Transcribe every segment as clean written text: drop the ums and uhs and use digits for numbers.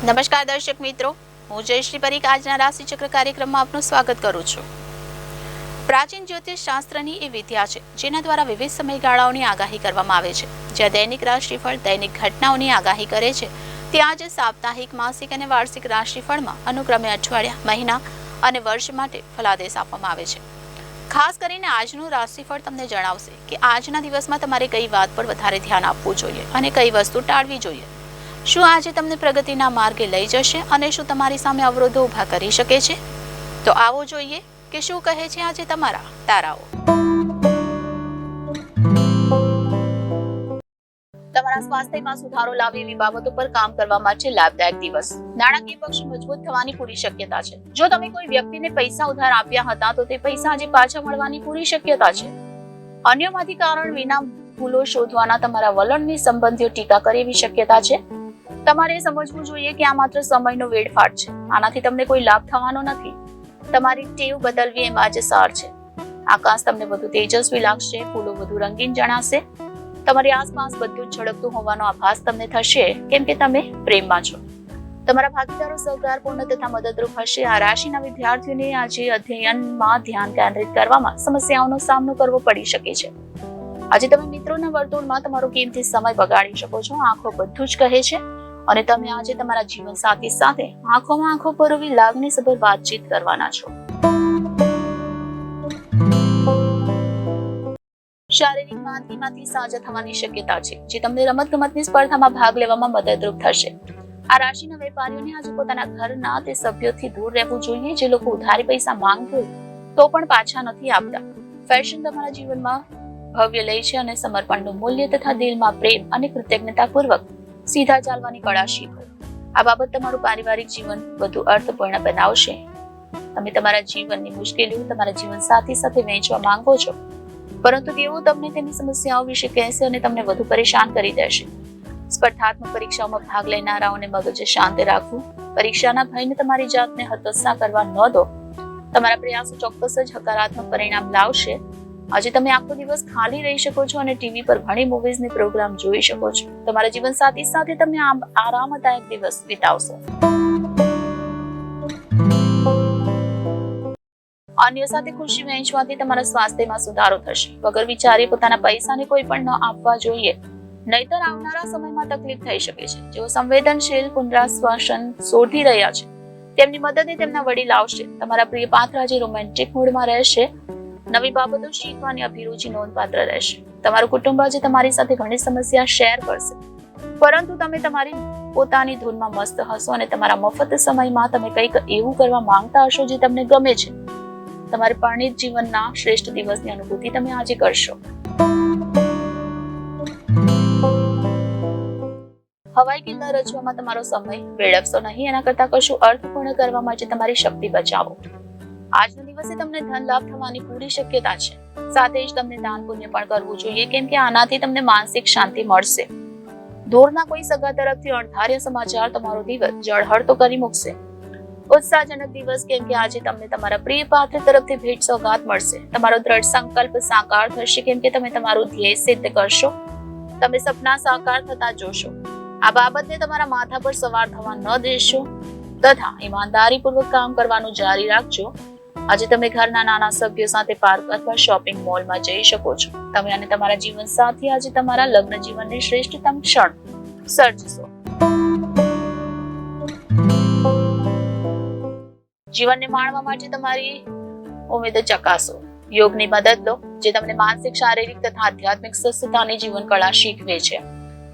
નમસ્કાર દર્શક મિત્રો, હું જયશ્રી પરીખ આજના રાશિચક્ર કાર્યક્રમમાં આપનું સ્વાગત કરું છું। પ્રાચીન જ્યોતિષ શાસ્ત્રની એ વિદ્યા છે જેના દ્વારા વિવિધ સમયગાળાઓની આગાહી કરવામાં આવે છે। જ્યાં દૈનિક રાશિફળ દૈનિક ઘટનાઓની આગાહી કરે છે, ત્યાં જ સાપ્તાહિક, માસિક અને વાર્ષિક રાશિફળમાં અનુક્રમે અઠવાડિયા, મહિના અને વર્ષ માટે ફલાદેશ આપવામાં આવે છે। ખાસ કરીને આજનું રાશિફળ તમને જણાવશે કે આજના દિવસમાં તમારે કઈ વાત પર વધારે ધ્યાન આપવું જોઈએ અને કઈ વસ્તુ ટાળવી જોઈએ। શું આજે તમને પ્રગતિના માર્ગે લઈ જશે અને શું તમારી સામે અવરોધો ઊભા કરી શકે છે? તો આવો જોઈએ કે શું કહે છે આજે તમારા તારાઓ। તમારા સ્વાસ્થ્યમાં સુધારો લાવે એવી બાબતો પર કામ કરવા માટે લાભદાયક દિવસ। નાણાકીય પક્ષ મજબૂત થવાની પૂરી શક્યતા છે। જો તમે કોઈ વ્યક્તિને પૈસા ઉધાર આપ્યા હતા તો તે પૈસા આજે પાછા મળવાની પૂરી શક્યતા છે। અન્યમાંથી કારણ વિના ભૂલો શોધવાના તમારા વલણની સંબંધીઓ ટીકા કરે એવી શક્યતા છે। તમારે સમજવું જોઈએ કે આ માત્ર સમયનો વેડફાટ છે। આનાથી તમને કોઈ લાભ થવાનો નથી। તમારી ટેવ બદલવી એમ આજે સાર છે। આકાશ તમને વધુ તેજસ્વી લાગશે, ફૂલો વધુ રંગીન જણાશે। તમારી આસપાસ બધું ઝળકતું હોવાનો આભાસ તમને થશે, કેમ કે તમે પ્રેમમાં છો। તમારા ભાગીદારો સહકારપૂર્ણ તથા મદદરૂપ હશે। આ રાશિના વિદ્યાર્થીઓને આજે અધ્યયનમાં ધ્યાન કેન્દ્રિત કરવામાં સમસ્યાઓનો સામનો કરવો પડી શકે છે। આજે તમે મિત્રોના વર્તુળમાં તમારો કિંમતી સમય બગાડી શકો છો। આંખો બધું જ કહે છે અને તમે આજે તમારા જીવનસાથી સાથે આંખોમાં આંખો પરોવી લાગણીસભર વાતચીત કરવાના છો। શારીરિક માંદગીમાંથી સાજા થવાની શક્યતા છે, જે તમને રમતગમતની સ્પર્ધામાં ભાગ લેવામાં મદદરૂપ થશે। આ રાશિના વેપારીઓને આજે પોતાના ઘરના તે સભ્યોથી દૂર રહેવું જોઈએ જે લોકો ઉધારી પૈસા માંગે તો પણ પાછા નથી આપતા। ફેશન તમારા જીવનમાં ભવ્ય લે છે અને સમર્પણનું મૂલ્ય તથા દિલમાં પ્રેમ અને કૃતજ્ઞતાપૂર્વક સીધા ચાલવાની કળા શીખો। આ બાબત તમારું પારિવારિક જીવન વધુ અર્થપૂર્ણ બનાવશે। તમે તમારા જીવનની મુશ્કેલીઓ તમારા જીવનસાથી સાથે વહેંચવા માંગો છો, પરંતુ તેઓ તમને તેની સમસ્યાઓ વિશે કહેશે અને તમને વધુ પરેશાન કરી દેશે। સ્પર્ધાત્મક પરીક્ષાઓમાં ભાગ લેનારાઓને મગજ શાંત રાખવું। પરીક્ષાના ભયને તમારી જાતને હતોત્સાહ કરવા ન દો। તમારા પ્રયાસો ચોક્કસ જ હકારાત્મક પરિણામ લાવશે। આજે તમે આખો દિવસ ખાલી રહી શકો છો અને ટીવી પર ઘણી મૂવીઝની પ્રોગ્રામ જોઈ શકો છો। તમારા જીવનસાથી સાથે તમે આરામદાયક દિવસ વિતાવશો। અન્ય સાથે ખુશી વહેંચવાથી તમારા સ્વાસ્થ્યમાં સુધારો થશે। વગર વિચારે પોતાના પૈસાને કોઈ પણ ન આપવા જોઈએ, નહીતર આવનારા સમયમાં તકલીફ થઈ શકે છે। જેઓ સંવેદનશીલ પુનરાશ્વાસન શોધી રહ્યા છે તેમની મદદે તેમના વડીલ આવશે। તમારા પ્રિય પાત્ર આજે રોમેન્ટિક મૂડમાં રહેશે। નવી બાબતો શીખવાની અભિરુચિ નોંધપાત્ર રહેશે। તમારું કુટુંબ આજે તમારી સાથે ઘણી સમસ્યા શેર કરશે, પરંતુ તમે તમારી પોતાની ધૂનમાં મસ્ત હશો અને તમારા મફત સમયમાં તમે કંઈક એવું કરવા માંગતા હશો જે તમને ગમે છે। તમારે પરિણીત જીવનના શ્રેષ્ઠ દિવસની અનુભૂતિ તમે આજે કરશો। હવાઈ કિલ્લા રચવામાં તમારો સમય વેડફશો નહીં, એના કરતા કશું અર્થપૂર્ણ કરવા માટે તમારી શક્તિ બચાવો। આજના દિવસે તમને ધન લાભ થવાની પૂરી શક્યતા છે। સાથે જ તમને દાન પુણ્ય પણ કરવું જોઈએ, કેમ કે આનાથી તમને માનસિક શાંતિ મળશે। દૂરના કોઈ સગા તરફથી અણધાર્ય સમાચાર તમારો દિવસ જળહળતો કરી મૂકશે। ઉત્સાહજનક દિવસ, કેમ કે આજે તમને તમારા પ્રિય પાત્ર તરફથી ભેટ સોગાદ મળશે। તમારો દ્રઢ સંકલ્પ સાકાર થશે, કેમ કે તમે તમારું ધ્યેય સિદ્ધ કરશો। તમે સપના સાકાર થતા જોશો। આ બાબતને તમારા માથા પર સવાર થવા ન દેશો તથા ઈમાનદારીપૂર્વક કામ કરવાનું જારી રાખજો। આજે તમે ઘરના નાના સભ્યો સાથે પાર્ક અથવા શોપિંગ મોલમાં જઈ શકો છો। તમે અને તમારા જીવનસાથી આજે તમારા લગ્ન જીવનની શ્રેષ્ઠતમ ક્ષણ સર્જશો। જીવનને માણવા માટે તમારી ઉમેદ ચકાસો। યોગની મદદ લો, જે તમને માનસિક, શારીરિક તથા આધ્યાત્મિક સ્વસ્થતાની જીવન કળા શીખવે છે,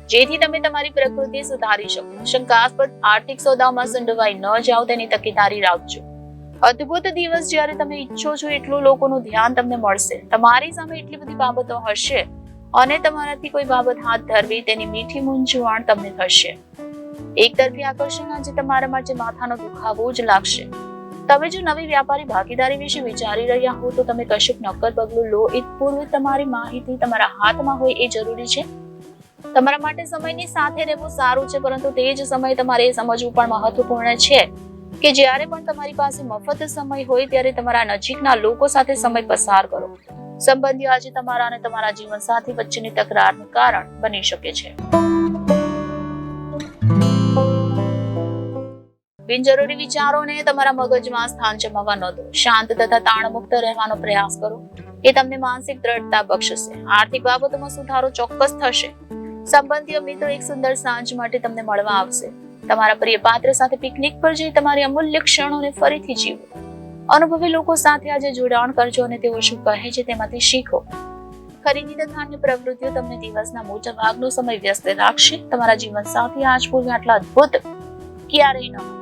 જેથી તમે તમારી પ્રકૃતિ સુધારી શકો। શંકાસ્પદ આર્થિક સોદાઓમાં સંડોવાઈ ન જાઓ તેની તકેદારી રાખજો। અદ્ભુત દિવસ, જ્યારે તમે ઈચ્છો છો એટલું લોકોનું ધ્યાન તમને મળશે। તમારી સામે એટલી બધી બાબતો હશે અને તમારાથી કોઈ બાબત હાથ ધરવી તેની મીઠી મૂંઝવણ તમને થશે। એક તરફી આકર્ષણ આજે તમારા માટે માથાનો દુખાવો જ લાગશે। તમે જો નવી વ્યાપારી ભાગીદારી વિશે વિચારી રહ્યા હો તો તમે કશુંક નક્કર પગલું લો એ પૂર્વે તમારી માહિતી તમારા હાથમાં હોય એ જરૂરી છે। તમારા માટે સમયની સાથે રહેવું સારું છે, પરંતુ તે જ સમયે તમારે એ સમજવું પણ મહત્વપૂર્ણ છે કે જ્યારે પણ તમારી પાસે મફત સમય હોય ત્યારે તમારા નજીકના લોકો સાથે સમય પસાર કરો। સંબંધીઓ આજે તમારા અને તમારા જીવનસાથી વચ્ચેની તકરારનું કારણ બની શકે છે। બિનજરૂરી વિચારોને તમારા મગજમાં સ્થાન જમાવવા ન દો. શાંત તથા તાણમુક્ત રહેવાનો પ્રયાસ કરો. એ તમને માનસિક દ્રઢતા બક્ષશે. આર્થિક બાબતોમાં સુધારો ચોક્કસ થશે. સંબંધીઓ મિત્રો એક સુંદર સાંજ માટે તમને મળવા આવશે. તમારા પ્રિય પાત્ર સાથે પિકનિક પર જઈ તમારી અમૂલ્ય ક્ષણોને ફરીથી જીવો. અનુભવી લોકો સાથે આજે જોડાણ કરજો અને તેઓ શું કહે છે તેમાંથી શીખો. ખરીદી તથા અન્ય પ્રવૃત્તિઓ તમને દિવસના મોટા ભાગનો સમય વ્યસ્ત રાખશે. તમારા જીવન સાથી આજ પૂર્વે આટલા અદ્ભુત ક્યારેય ન હતા.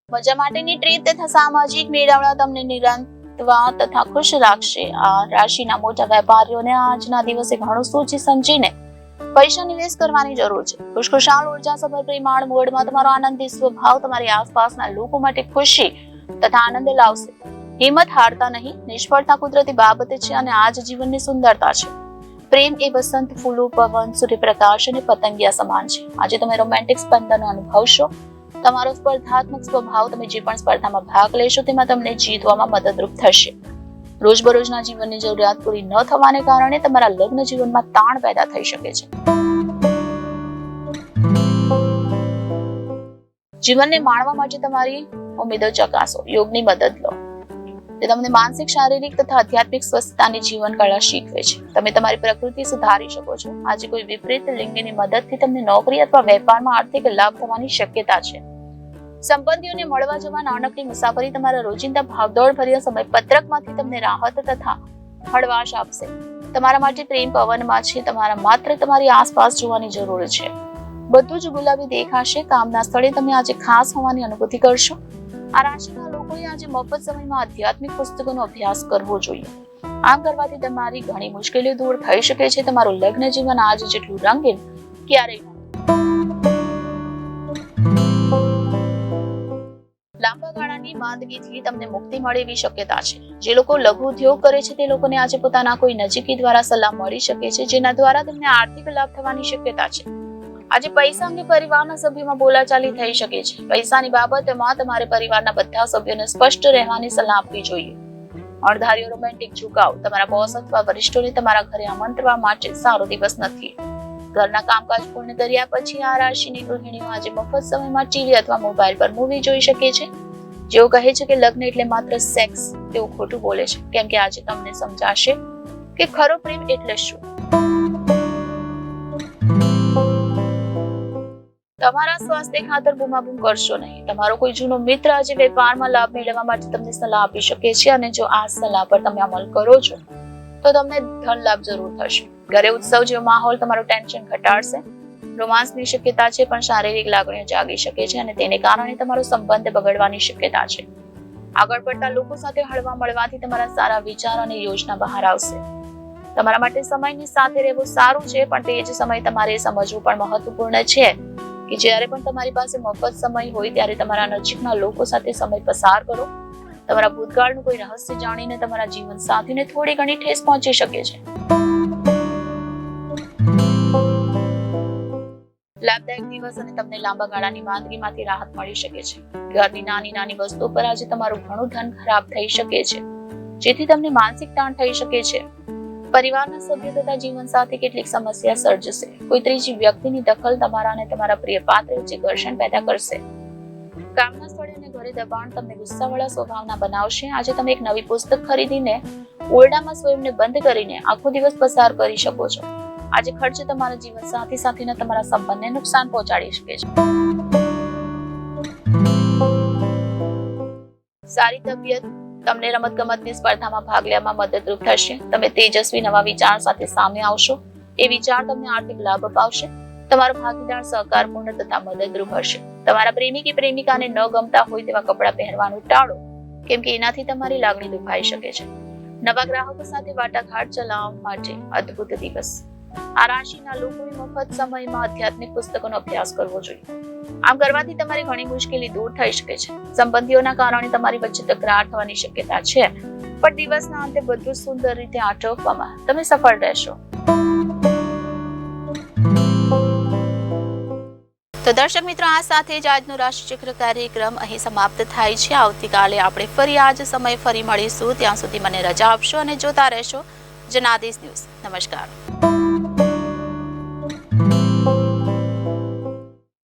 મજા માટેની ટ્રીપ તથા સામાજિક મેળાવડા તમને નિરાંતવા તથા ખુશ રાખશે. આ રાશિના મોટા વેપારીઓને આજના દિવસે ઘણું સોચી સમજીને પૈસા નિવેશ કરવાની જરૂર છે. ખુશખુશાલ ઉર્જાસભર પ્રેમાળ મૂડમાં તમારો આનંદી સ્વભાવ તમારી આસપાસના લોકો માટે ખુશી તથા આનંદ લાવશે. હિંમત હારતા નહીં. નિષ્ફળતા કુદરતી બાબત છે અને આજ જીવનની સુંદરતા છે. પ્રેમ એ વસંત, ફૂલો, પવન, સૂર્યપ્રકાશ અને પતંગિયા સમાન છે. આજે તમે રોમેન્ટિક સ્પંદનો અનુભવશો. તમારો સ્પર્ધાત્મક સ્વભાવ તમે જે પણ સ્પર્ધામાં ભાગ લેશો તેમાં તમને જીતવામાં મદદરૂપ થશે. રોજબરોજના જીવનની જરૂરિયાત પૂરી ન થવાને કારણે તમારા લગ્ન જીવનમાં તાણ પેદા થઈ શકે છે. જીવનને માણવા માટે તમારી ઉમેદો ચકાસો. યોગની મદદ લો. તે તમને માનસિક, શારીરિક તથા આધ્યાત્મિક સ્વસ્થતાની જીવન કળા શીખવે છે. તમે તમારી પ્રકૃતિ સુધારી શકો છો. આજે કોઈ વિપરીત લિંગની મદદથી તમને નોકરી અથવા વેપારમાં આર્થિક લાભ થવાની શક્યતા છે. સંબંધીઓને મળવા જવા નાનકડી મુસાફરી તમારા રોજિંદા ભાગદોડ ભર્યા સમય પત્રકમાંથી તમને રાહત તથા હળવાશ આપશે. તમારા માટે પ્રેમ પવનમાં છે. તમારા માત્ર તમારી આસપાસ જોવાની જરૂર છે. બધું જ ગુલાબી દેખાશે. કામના સ્થળે તમે આજે ખાસ હોવાની અનુભૂતિ કરશો. આ રાશિના લોકોએ આજે મફત સમયમાં આધ્યાત્મિક પુસ્તકોનો અભ્યાસ કરવો જોઈએ. આમ કરવાથી તમારી ઘણી મુશ્કેલીઓ દૂર થઈ શકે છે. તમારું લગ્ન જીવન આજ જેટલું રંગીન ક્યારેય નથી. લાંબા ગાળાની માંદગીથી તમને મુક્તિ મળે એવી શક્યતા છે. જે લોકો લઘુ ઉદ્યોગ કરે છે તે લોકોને આજે પોતાના કોઈ નજીકી દ્વારા સલાહ મળી શકે છે, જેના દ્વારા તેમને આર્થિક લાભ થવાની શક્યતા છે. આજે પૈસા અંગે પરિવારના સભ્યોમાં બોલાચાલી થઈ શકે છે. પૈસાની બાબતમાં તમારે પરિવારના બધા સભ્યોને સ્પષ્ટ રહેવાની સલાહ આપવી જોઈએ. અણધાર્યો રોમેન્ટિક ઝુકાવ. તમારા બોસ અથવા વરિષ્ઠોને તમારા ઘરે આમંત્રવા માટે સારો દિવસ નથી. ઘરના કામકાજ પૂર્ણ કર્યા પછી આ રાશિની ગૃહિણીઓ આજે મફત સમયમાં ટીવી અથવા મોબાઈલ પર મૂવી જોઈ શકે છે. જેઓ કહે છે કે લગ્ન એટલે માત્ર સેક્સ, તેઓ ખોટું બોલે છે, કેમ કે આજે તમને સમજાશે કે ખરો પ્રેમ એટલે શું. તમારા સ્વાસ્થ્ય ખાતર બૂમાબૂમ કરશો નહીં. તમારો કોઈ જૂનો મિત્ર આજે વેપારમાં લાભ મેળવવા માટે તમને સલાહ આપી શકે છે અને જો આ સલાહ પર તમે અમલ કરો છો તો તમને ધન લાભ જરૂર થશે. ઘરે ઉત્સવ જેવો માહોલ તમારું ટેન્શન ઘટાડશે. રોમાન્સની શક્યતા છે, પણ શારીરિક લાગણીઓ જાગી શકે છે અને તેને કારણે તમારો સંબંધ બગડવાની શક્યતા છે. આગળ પડતા લોકો સાથે હળવા મળવાથી તમારા સારા વિચારો અને યોજના બહાર આવશે. તમારા માટે સમયની સાથે રહેવું સારું છે, પણ તે જ સમય તમારે સમજવું પણ મહત્વપૂર્ણ છે કે જ્યારે પણ તમારી પાસે મફત સમય હોય ત્યારે તમારા નજીકના લોકો સાથે સમય પસાર કરો. તમારા ભૂતકાળનું કોઈ રહસ્ય જાણીને તમારા જીવન સાથીને થોડી ઘણી ઠેસ પહોંચી શકે છે. લાભદાયક દિવસ અને તમને લાંબા ગાળાની માંદગીમાંથી રાહત મળી શકે છે. ઘરની નાની નાની વસ્તુઓ પર આજે તમારું ઘણું ધન ખરાબ થઈ શકે છે, જેથી તમને માનસિક તાણ થઈ શકે છે. પરિવારના સભ્યો તથા જીવનસાથી કેટલીક સમસ્યા સર્જશે. કોઈ ત્રીજી વ્યક્તિની દખલ તમારા અને તમારા પ્રિય પાત્ર વચ્ચે ઘર્ષણ પેદા કરશે. કામના સ્થળે અને ઘરે દબાણ તમને ગુસ્સાવાળા સ્વભાવના બનાવશે. આજે તમે એક નવી પુસ્તક ખરીદીને ઓરડામાં સ્વયંને બંધ કરીને આખો દિવસ પસાર કરી શકો છો. આજે ખર્ચ તમારા જીવનસાથી સાથેના તમારા સંબંધને નુકસાન પહોંચાડી શકે છે. સારી તબિયત તમને રમતગમતની સ્પર્ધામાં ભાગ લેવામાં મદદરૂપ થશે. તમે તેજસ્વી નવા વિચાર સાથે સામે આવશો. એ વિચાર તમને આર્થિક લાભ અપાવશે. તમારો ભાગીદાર સહકારપૂર્ણ તથા મદદરૂપ હશે. તમારા પ્રેમી કે પ્રેમિકાને ન ગમતા હોય તેવા કપડાં પહેરવાનું ટાળો, કેમ કે એનાથી તમારી લાગણી દુભાઈ શકે છે. નવા ગ્રાહકો સાથે વાટાઘાટ ચલાવવા માટે અદ્ભુત દિવસ. આ રાશિના લોકોએ મફત સમયમાં આધ્યાત્મિક પુસ્તકોનો અભ્યાસ કરવો જોઈએ. આમ કરવાથી તમારી ઘણી મુશ્કેલી દૂર થઈ શકે છે. સંબંધીઓના કારણે તમારી વચ્ચે તકરાર થવાની શક્યતા છે, પણ દિવસના અંતે બધું સુંદર રીતે આટોપવામાં તમે સફળ રહેશો. તો દર્શક મિત્રો, આ સાથે જ આજનો રાશિચક્ર કાર્યક્રમ અહીં સમાપ્ત થાય છે. આવતીકાલે આપણે ફરી આ જ સમયે ફરી મળીશું. ત્યાં સુધી મને રજા આપશો અને જોતા રહેશો જનાદેશ ન્યૂઝ. નમસ્કાર.